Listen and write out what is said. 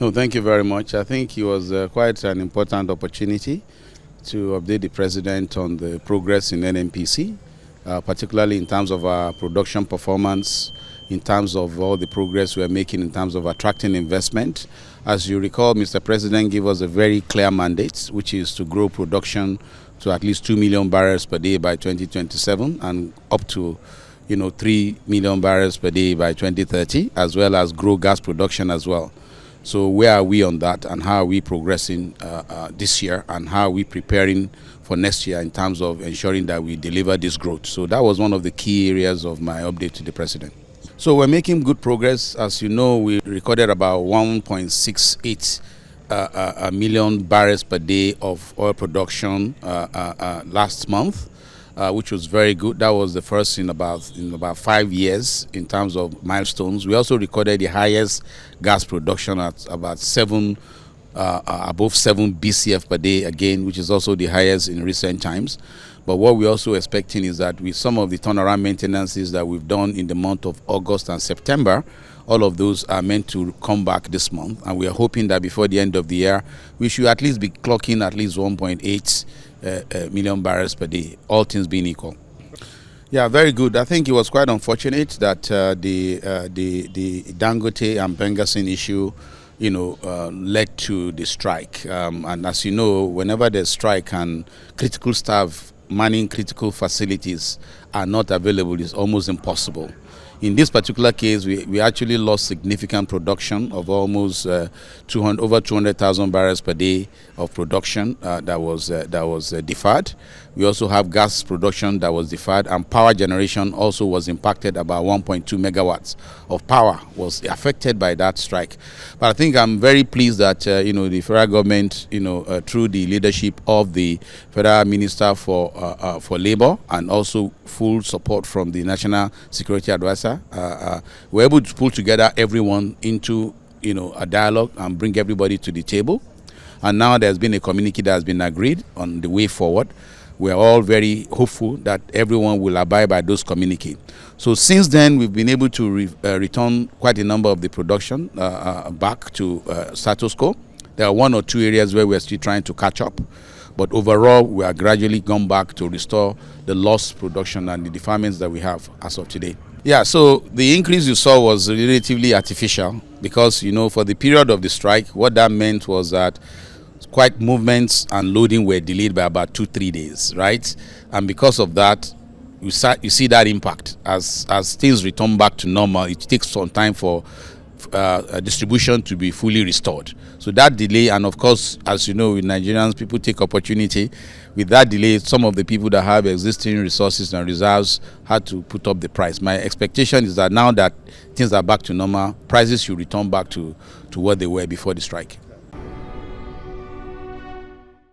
No, thank you very much. I think it was quite an important opportunity to update the president on the progress in NNPC, particularly in terms of our production performance, in terms of all the progress we're making in terms of attracting investment. As you recall, Mr. President gave us a very clear mandate, which is to grow production to at least 2 million barrels per day by 2027 and up to 3 million barrels per day by 2030, as well as grow gas production as well. So where are we on that, and how are we progressing this year, and how are we preparing for next year in terms of ensuring that we deliver this growth? So that was one of the key areas of my update to the president. So we're making good progress. As you know, we recorded about 1.68 million barrels per day of oil production last month, which was very good. That was the first in about 5 years in terms of milestones. We also recorded the highest gas production at about above 7 BCF per day again, which is also the highest in recent times. But what we're also expecting is that with some of the turnaround maintenances that we've done in the month of August and September, all of those are meant to come back this month, and we are hoping that before the end of the year, we should at least be clocking at least 1.8 million barrels per day, all things being equal. Yeah, very good. I think it was quite unfortunate that the Dangote and Bengasin issue, led to the strike. And as you know, whenever there's strike and critical staff manning critical facilities are not available, it's almost impossible. In this particular case, we actually lost significant production of almost over 200,000 barrels per day of production that was deferred. We also have gas production that was deferred, and power generation also was impacted. About 1.2 megawatts of power was affected by that strike. But I think I'm very pleased that the federal government, through the leadership of the Federal Minister for Labor and also full support from the National Security Advisor, we're able to pull together everyone into a dialogue and bring everybody to the table. And now there's been a communique that has been agreed on the way forward. We're all very hopeful that everyone will abide by those communiques. So since then, we've been able to return quite a number of the production back to status quo. There are one or two areas where we're still trying to catch up. But overall, we are gradually gone back to restore the lost production and the deferments that we have as of today. Yeah, so the increase you saw was relatively artificial because, for the period of the strike, what that meant was that quite movements and loading were delayed by about 2-3 days, right? And because of that, you see that impact. As things return back to normal, it takes some time for distribution to be fully restored. So that delay, and of course, as you know, with Nigerians, people take opportunity. With that delay, some of the people that have existing resources and reserves had to put up the price. My expectation is that now that things are back to normal, prices should return back to what they were before the strike.